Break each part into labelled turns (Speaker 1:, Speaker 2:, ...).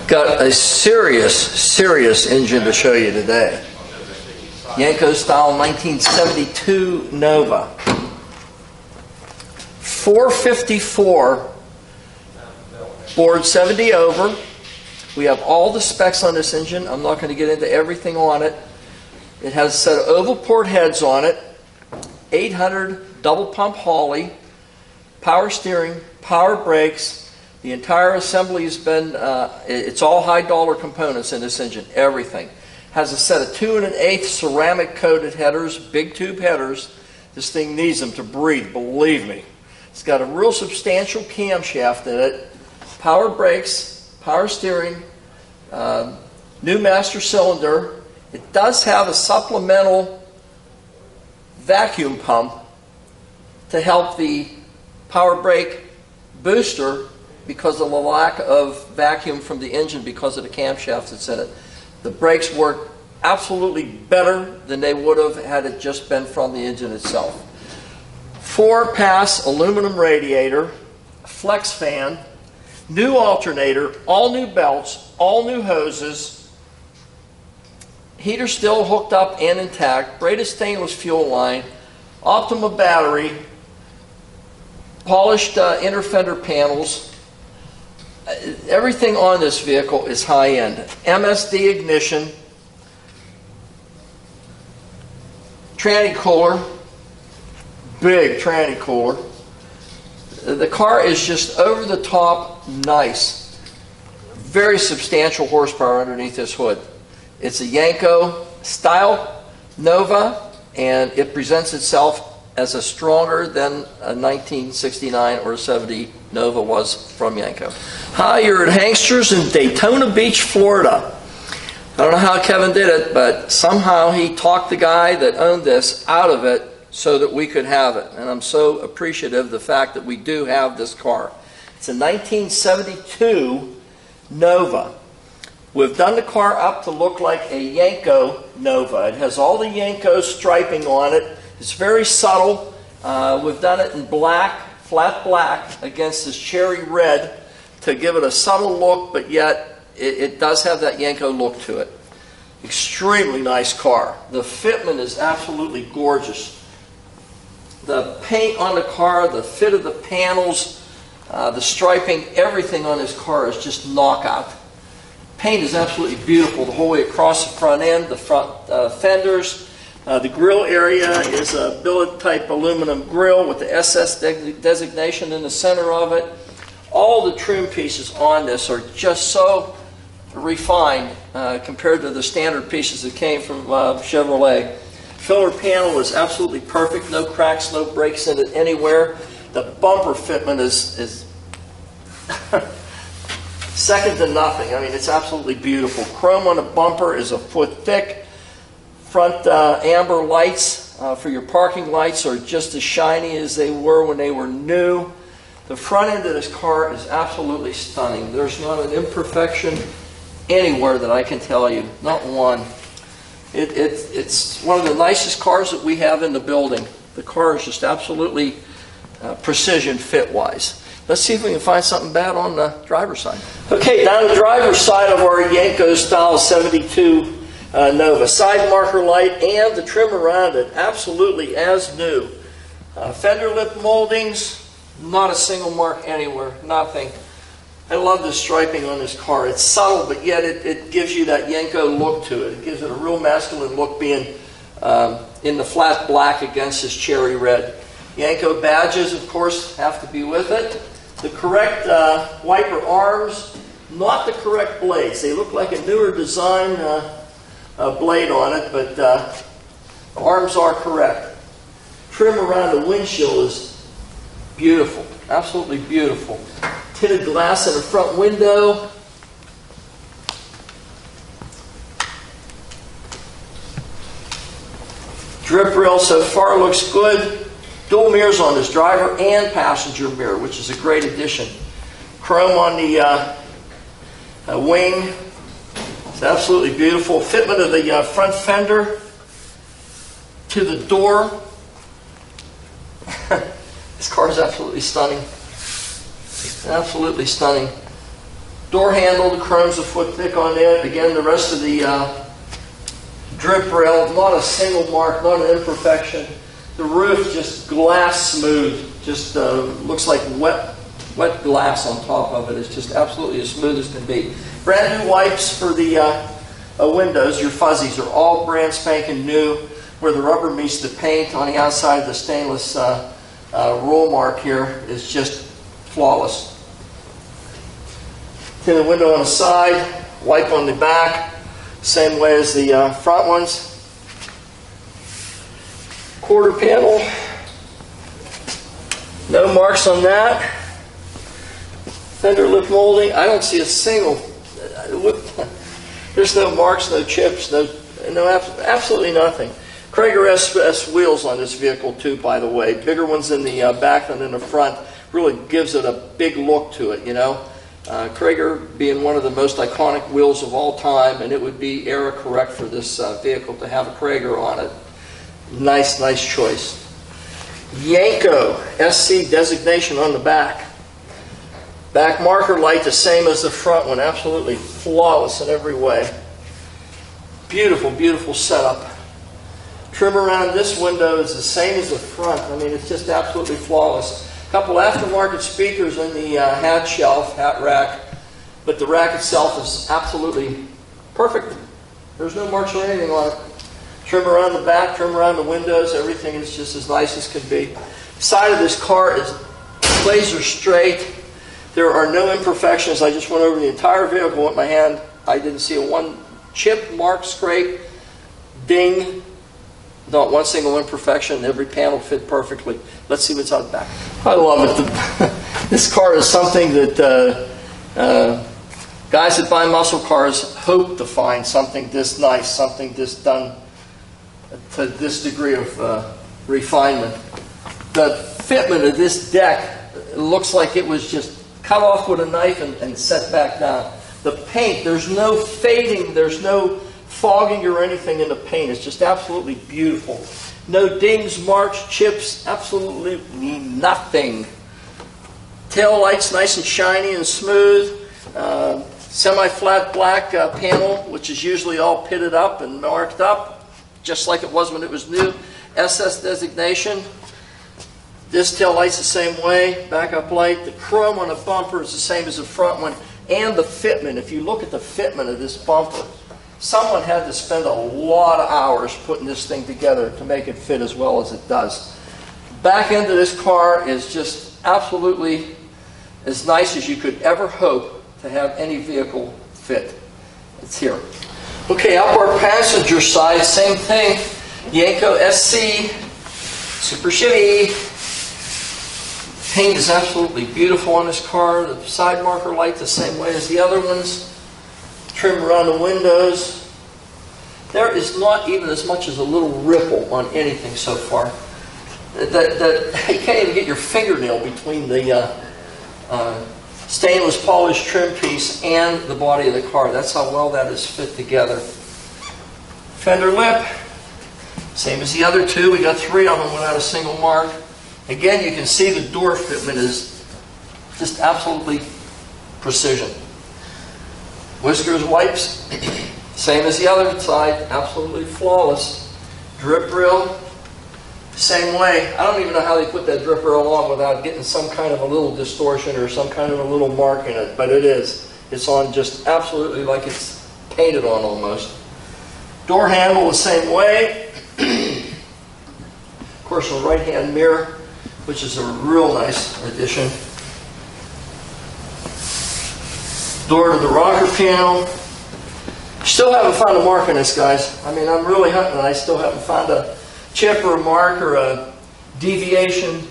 Speaker 1: Got a serious engine to show you today. Yenko style 1972 Nova. 454 board 70 over. We have all the specs on this engine. I'm not going to get into everything on it. It has a set of oval port heads on it, 800 double pump Hawley, power steering, power brakes. The entire assembly has been, it's all high dollar components in this engine, everything. Has a set of 2 1/8 ceramic coated headers, big tube headers. This thing needs them to breathe, believe me. It's got a real substantial camshaft in it, power brakes, power steering, new master cylinder. It does have a supplemental vacuum pump to help the power brake booster because of the lack of vacuum from the engine because of the camshaft that's in it. The brakes work absolutely better than they would have had it just been from the engine itself. 4-pass aluminum radiator, flex fan, new alternator, all new belts, all new hoses, heater still hooked up and intact, braided stainless fuel line, Optima battery, polished inner fender panels. Everything on this vehicle is high-end. MSD ignition, tranny cooler, big tranny cooler. The car is just over the top nice. Very substantial horsepower underneath this hood. It's a Yenko style Nova, and it presents itself as a stronger than a 1969 or 70 Nova was from Yenko. Hi, you're at Hanksters in Daytona Beach, Florida. I don't know how Kevin did it, but somehow he talked the guy that owned this out of it so that we could have it. And I'm so appreciative of the fact that we do have this car. It's a 1972 Nova. We've done the car up to look like a Yenko Nova. It has all the Yenko striping on it. It's very subtle. We've done it in black, flat black, against this cherry red to give it a subtle look, but yet it does have that Yenko look to it. Extremely nice car. The fitment is absolutely gorgeous. The paint on the car, the fit of the panels, the striping, everything on this car is just knockout. Paint is absolutely beautiful the whole way across the front end, the front fenders. The grill area is a billet-type aluminum grill with the SS designation in the center of it. All the trim pieces on this are just so refined compared to the standard pieces that came from Chevrolet. Filler panel is absolutely perfect. No cracks, no breaks in it anywhere. The bumper fitment is second to nothing. I mean, it's absolutely beautiful. Chrome on the bumper is a foot thick. Front amber lights for your parking lights are just as shiny as they were when they were new. The front end of this car is absolutely stunning. There's not an imperfection anywhere that I can tell you, not one. It's one of the nicest cars that we have in the building. The car is just absolutely precision fit-wise. Let's see if we can find something bad on the driver's side. Okay, down the driver's side of our Yenko style 72 Nova. Side marker light and the trim around it, absolutely as new. Fender lip moldings, not a single mark anywhere, nothing. I love the striping on this car. It's subtle, but yet it gives you that Yenko look to it. It gives it a real masculine look being in the flat black against this cherry red. Yenko badges, of course, have to be with it. The correct wiper arms, not the correct blades. They look like a newer design blade on it, but the arms are correct. Trim around the windshield is beautiful, absolutely beautiful. Tinted glass in the front window. Drip rail so far looks good. Dual mirrors on this driver and passenger mirror, which is a great addition. Chrome on the wing. It's absolutely beautiful. Fitment of the front fender to the door. This car is absolutely stunning. Absolutely stunning. Door handle, the chrome's a foot thick on it. Again, the rest of the drip rail, not a single mark, not an imperfection. The roof just glass smooth, just looks like wet glass on top of it. It's just absolutely as smooth as can be. Brand new wipes for the windows. Your fuzzies are all brand spanking new. Where the rubber meets the paint on the outside of the stainless roll mark here is just flawless. Tint the window on the side, wipe on the back, same way as the front ones. Quarter panel, no marks on that. Fender lip molding, I don't see a single, there's no marks, no chips, no absolutely nothing. Krager SS wheels on this vehicle too, by the way. Bigger ones in the back than in the front. Really gives it a big look to it, you know. Krager being one of the most iconic wheels of all time, and it would be era correct for this vehicle to have a Krager on it. Nice, nice choice. Yenko SC designation on the back. Back marker light the same as the front one. Absolutely flawless in every way. Beautiful, beautiful setup. Trim around this window is the same as the front. I mean, it's just absolutely flawless. A couple aftermarket speakers in the hat shelf, hat rack, but the rack itself is absolutely perfect. There's no marks or anything on it. Trim around the back, trim around the windows, everything is just as nice as can be. Side of this car is laser straight. There are no imperfections. I just went over the entire vehicle with my hand. I didn't see a one chip, mark, scrape, ding. Not one single imperfection. Every panel fit perfectly. Let's see what's on the back. I love it. This car is something that guys that buy muscle cars hope to find something this nice, something this done to this degree of refinement. The fitment of this deck looks like it was just cut off with a knife and set back down. The paint, there's no fading, there's no fogging or anything in the paint. It's just absolutely beautiful. No dings, marks, chips, absolutely nothing. Tail lights nice and shiny and smooth. Semi-flat black panel, which is usually all pitted up and marked up, just like it was when it was new. SS designation. This tail light's the same way. Backup light. The chrome on the bumper is the same as the front one. And the fitment. If you look at the fitment of this bumper, someone had to spend a lot of hours putting this thing together to make it fit as well as it does. Back end of this car is just absolutely as nice as you could ever hope to have any vehicle fit. It's here. Okay, up our passenger side, same thing. Yenko SC, super Chevy. Paint is absolutely beautiful on this car. The side marker light the same way as the other ones. Trim around the windows. There is not even as much as a little ripple on anything so far. You can't even get your fingernail between the stainless polished trim piece and the body of the car. That's how well that is fit together. Fender lip, same as the other two. We got 3 of them without a single mark. Again, you can see the door fitment is just absolutely precision. Whiskers wipes, same as the other side, absolutely flawless. Drip rail, same way. I don't even know how they put that drip rail on without getting some kind of a little distortion or some kind of a little mark in it, but it is. It's on just absolutely like it's painted on almost. Door handle the same way. Of course, a right-hand mirror, which is a real nice addition. Door to the rocker panel. Still haven't found a mark on this, guys. I mean, I'm really hunting, and I still haven't found a chip or a mark or a deviation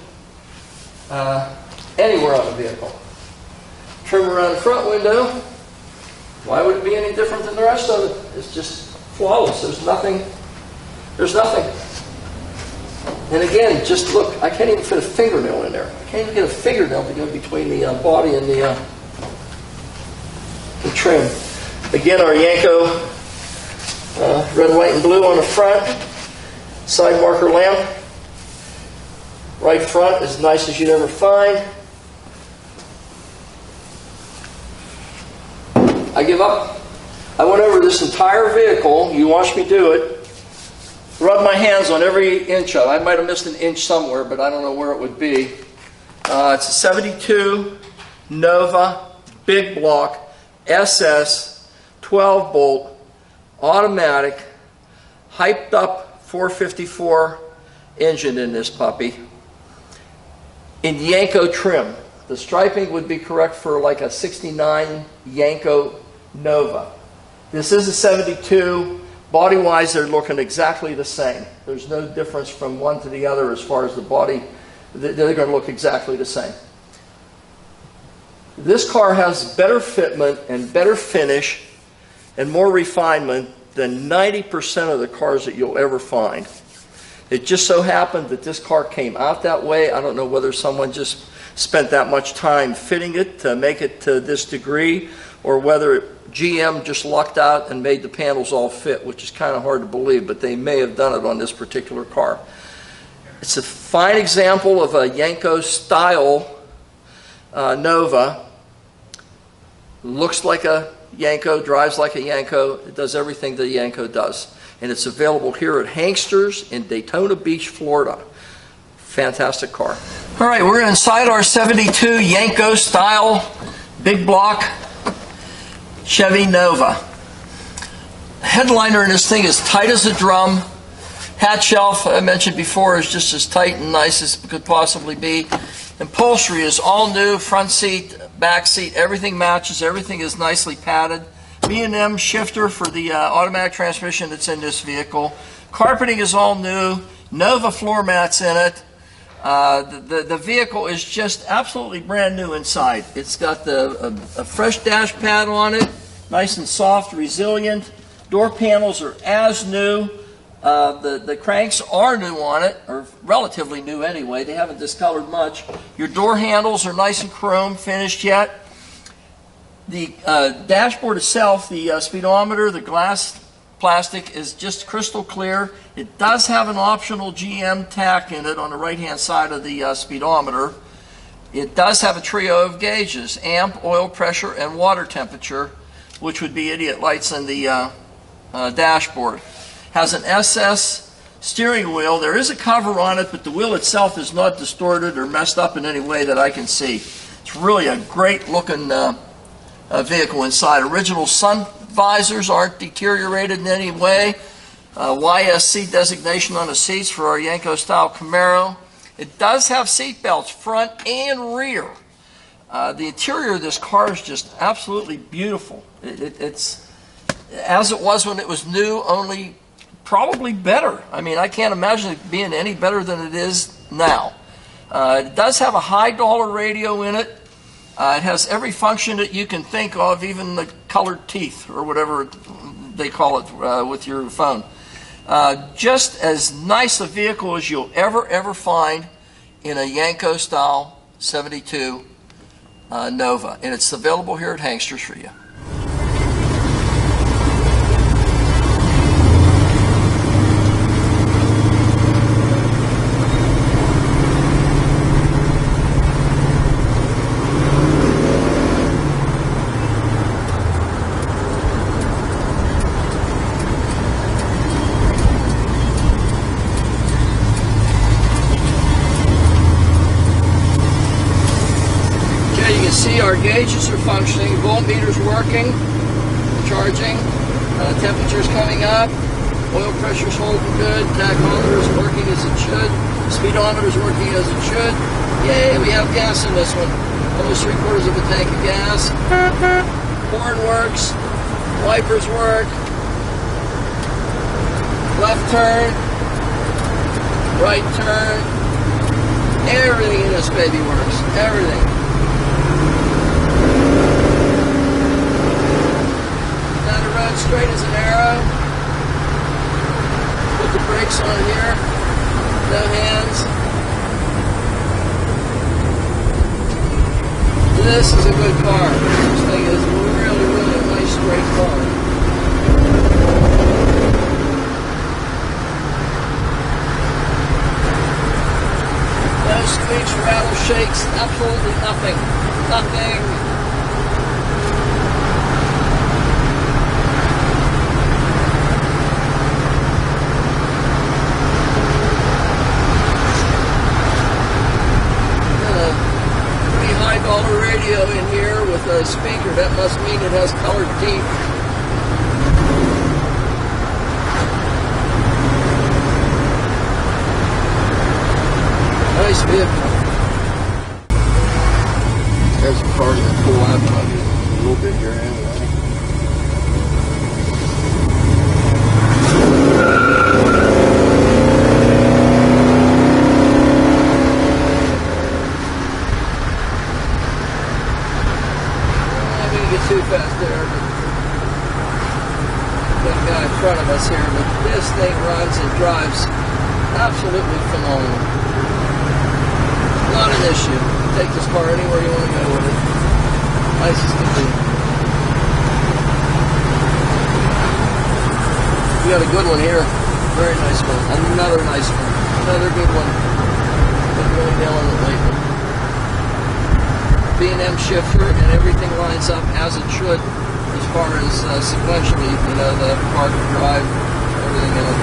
Speaker 1: anywhere on the vehicle. Trim around the front window. Why would it be any different than the rest of it? It's just flawless. There's nothing. There's nothing. And again, just look, I can't even fit a fingernail in there. I can't even get a fingernail to go between the body and the trim. Again, our Yenko red, white, and blue on the front. Side marker lamp. Right front, as nice as you'd ever find. I give up. I went over this entire vehicle. You watched me do it. Rubbed my hands on every inch of it. I might have missed an inch somewhere, but I don't know where it would be. It's a 72 Nova, big block, SS, 12 bolt, automatic, hyped up 454 engine in this puppy, in Yenko trim. The striping would be correct for like a 69 Yenko Nova. This is a 72. Body-wise, they're looking exactly the same. There's no difference from one to the other as far as the body. They're going to look exactly the same. This car has better fitment and better finish and more refinement than 90% of the cars that you'll ever find. It just so happened that this car came out that way. I don't know whether someone just spent that much time fitting it to make it to this degree, or whether GM just lucked out and made the panels all fit, which is kind of hard to believe, but they may have done it on this particular car. It's a fine example of a Yenko style Nova. Looks like a Yenko, drives like a Yenko. It does everything that a Yenko does. And it's available here at Hanksters in Daytona Beach, Florida. Fantastic car. All right, we're inside our 72 Yenko style big block Chevy Nova. Headliner in this thing is tight as a drum. Hatch shelf, I mentioned before, is just as tight and nice as it could possibly be. Upholstery is all new, front seat, back seat, everything matches, everything is nicely padded. B&M shifter for the automatic transmission that's in this vehicle. Carpeting is all new, Nova floor mats in it. The vehicle is just absolutely brand new inside. It's got a fresh dash pad on it, nice and soft, resilient. Door panels are as new. The cranks are new on it, or relatively new anyway. They haven't discolored much. Your door handles are nice and chrome finished yet. The dashboard itself, the speedometer, the glass plastic is just crystal clear. It does have an optional GM tack in it on the right-hand side of the speedometer. It does have a trio of gauges: amp, oil pressure, and water temperature, which would be idiot lights in the dashboard. Has an SS steering wheel. There is a cover on it, but the wheel itself is not distorted or messed up in any way that I can see. It's really a great looking vehicle inside. Original sun visors aren't deteriorated in any way. YSC designation on the seats for our Yenko style Camaro. It does have seat belts, front and rear. The interior of this car is just absolutely beautiful. It's as it was when it was new, only probably better. I mean, I can't imagine it being any better than it is now. It does have a high dollar radio in it. It has every function that you can think of, even the colored teeth or whatever they call it with your phone. Just as nice a vehicle as you'll ever find in a Yenko style 72 Nova. And it's available here at Hanksters for you. See, our gauges are functioning, voltmeter's working, charging, temperature's coming up, oil pressure's holding good, tachometer's working as it should, speedometer's working as it should. Yay, we have gas in this one. Almost 3/4 of a tank of gas. Horn works, wipers work, left turn, right turn, everything in this baby works, everything. Straight as an arrow. Put the brakes on here. No hands. This is a good car. This thing is really a nice straight car. No squeaks, rattle, shakes, absolutely nothing. Nothing. That must mean it has colored teeth. Nice vehicle. There's a car to pull out a little bit here anyway. Too fast there, but that guy in front of us here, but this thing runs and drives absolutely phenomenal. Not an issue. Take this car anywhere you want to go with it. Nice as can be. We got a good one here. Very nice one. Another nice one. Another good one. Been really nailing it lately. B&M shifter, and everything lines up as it should as far as sequentially, you know, the park and drive, everything in it.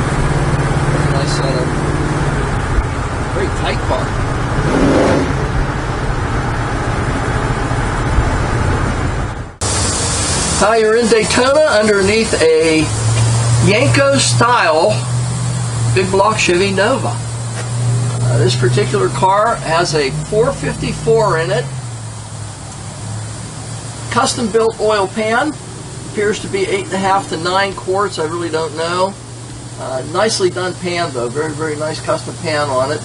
Speaker 1: Very nice setup. Very tight car. Now you're in Daytona underneath a Yenko style big block Chevy Nova. This particular car has a 454 in it. Custom built oil pan, appears to be 8.5 to 9 quarts, I really don't know. Nicely done pan though, very, very nice custom pan on it.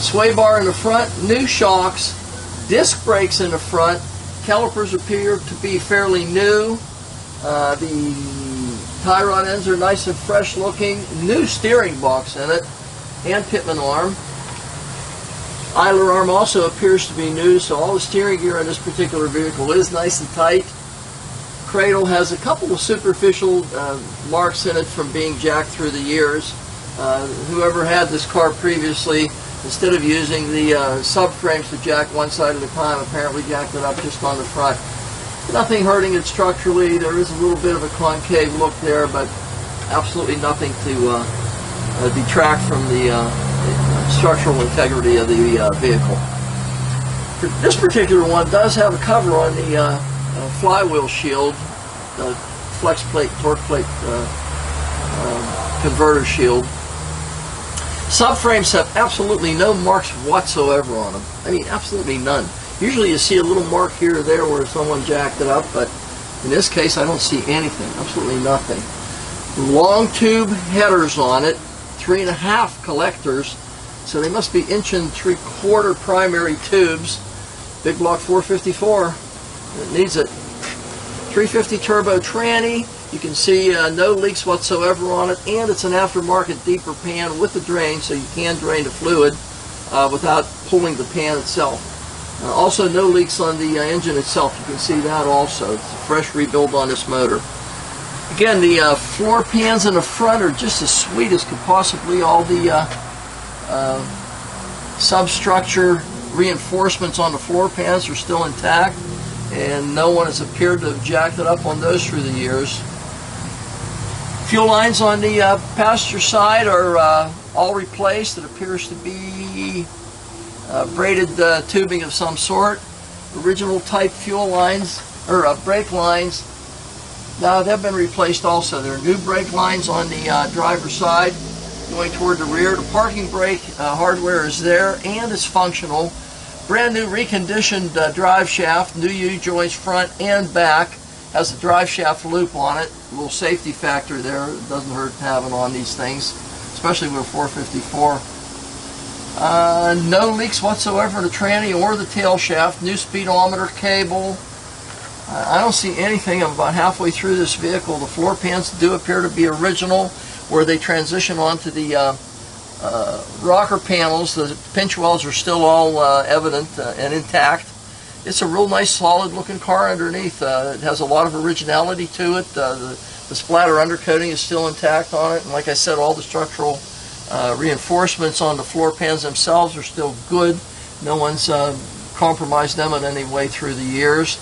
Speaker 1: Sway bar in the front, new shocks, disc brakes in the front, calipers appear to be fairly new. The tie rod ends are nice and fresh looking, new steering box in it, and pitman arm. Idler arm also appears to be new, so all the steering gear in this particular vehicle is nice and tight. Cradle has a couple of superficial marks in it from being jacked through the years. Whoever had this car previously, instead of using the subframes to jack one side at a time, apparently jacked it up just on the front. Nothing hurting it structurally. There is a little bit of a concave look there, but absolutely nothing to detract from the structural integrity of the vehicle. This particular one does have a cover on the flywheel shield, the flex plate, torque plate converter shield. Subframes have absolutely no marks whatsoever on them. I mean, absolutely none. Usually you see a little mark here or there where someone jacked it up, but in this case I don't see anything, absolutely nothing. Long tube headers on it, 3.5 collectors. So they must be 1 3/4 primary tubes. Big block 454. It needs it. 350 turbo tranny. You can see no leaks whatsoever on it, and it's an aftermarket deeper pan with a drain, so you can drain the fluid without pulling the pan itself. Also, no leaks on the engine itself. You can see that also. It's a fresh rebuild on this motor. Again, the floor pans in the front are just as sweet as could possibly. All the substructure reinforcements on the floor pans are still intact, and no one has appeared to have jacked it up on those through the years. Fuel lines on the passenger side are all replaced. It appears to be braided tubing of some sort. Original type fuel lines, or brake lines, now they've been replaced also. There are new brake lines on the driver's side going toward the rear. The parking brake hardware is there and it's functional. Brand new reconditioned drive shaft, new U-joints front and back. Has a drive shaft loop on it. A little safety factor there. It doesn't hurt having on these things, especially with a 454. No leaks whatsoever in the tranny or the tail shaft. New speedometer cable. I don't see anything. I'm about halfway through this vehicle. The floor pans do appear to be original, where they transition onto the rocker panels. The pinch wells are still all evident and intact. It's a real nice, solid looking car underneath. It has a lot of originality to it. The splatter undercoating is still intact on it, and like I said, all the structural reinforcements on the floor pans themselves are still good. No one's compromised them in any way through the years.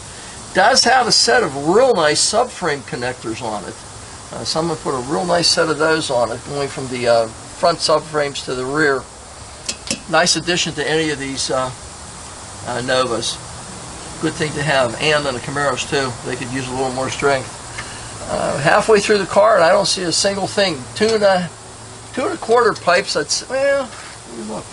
Speaker 1: Does have a set of real nice subframe connectors on it. Someone put a real nice set of those on it, going from the front subframes to the rear. Nice addition to any of these Novas. Good thing to have. And on the Camaros too. They could use a little more strength. Halfway through the car, and I don't see a single thing. 2 1/4 pipes. That's, well, look.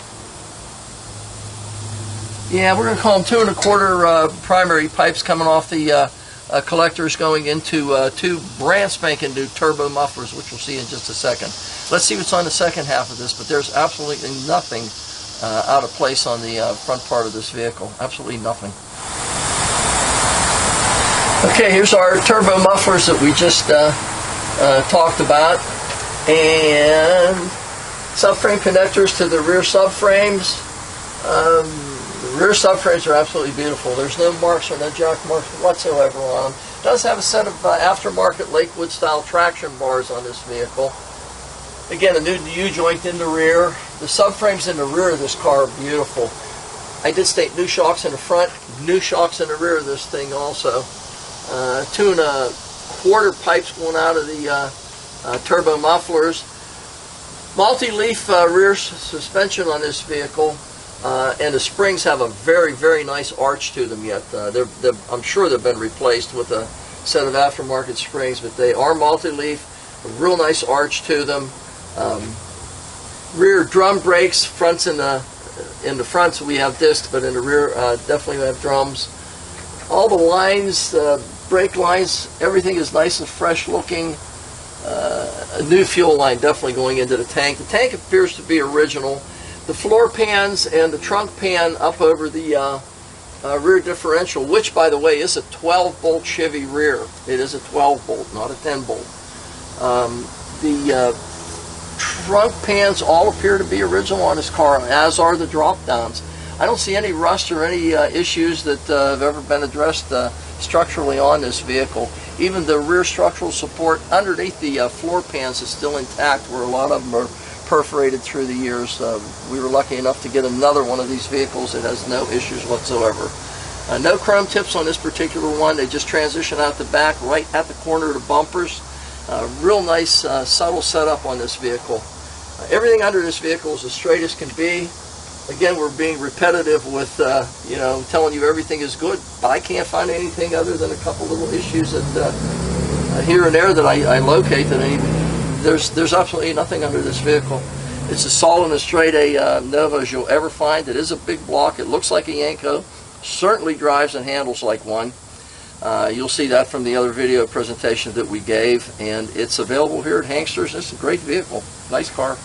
Speaker 1: Yeah, we're going to call them 2 1/4 primary pipes coming off the collectors going into 2 brand spanking new turbo mufflers, which we'll see in just a second. Let's see what's on the second half of this, but there's absolutely nothing out of place on the front part of this vehicle. Absolutely nothing. Okay, here's our turbo mufflers that we just talked about, and subframe connectors to the rear subframes. The rear subframes are absolutely beautiful. There's no marks or no jack marks whatsoever on them. It does have a set of aftermarket Lakewood style traction bars on this vehicle. Again, a new U-joint in the rear. The subframes in the rear of this car are beautiful. I did state new shocks in the front, new shocks in the rear of this thing also. 2 1/4 pipes going out of the turbo mufflers. Multi-leaf rear suspension on this vehicle, and the springs have a very, very nice arch to them yet. I'm sure they've been replaced with a set of aftermarket springs, but they are multi-leaf, a real nice arch to them. Rear drum brakes, fronts in the fronts we have discs, but in the rear definitely we have drums. All the lines, brake lines, everything is nice and fresh looking. A new fuel line definitely going into the tank. The tank appears to be original. The floor pans and the trunk pan up over the rear differential, which by the way is a 12-bolt Chevy rear. It is a 12-bolt, not a 10-bolt. The trunk pans all appear to be original on this car, as are the drop downs. I don't see any rust or any issues that have ever been addressed structurally on this vehicle. Even the rear structural support underneath the floor pans is still intact, where a lot of them are perforated through the years. We were lucky enough to get another one of these vehicles that has no issues whatsoever. No chrome tips on this particular one. They just transition out the back right at the corner of the bumpers. Real nice subtle setup on this vehicle. Everything under this vehicle is as straight as can be. Again, we're being repetitive with telling you everything is good, but I can't find anything other than a couple little issues that here and there that I locate. There's absolutely nothing under this vehicle. It's as solid and as straight a Nova as you'll ever find. It is a big block. It looks like a Yenko. Certainly drives and handles like one. You'll see that from the other video presentation that we gave, and it's available here at Hanksters. It's a great vehicle. Nice car.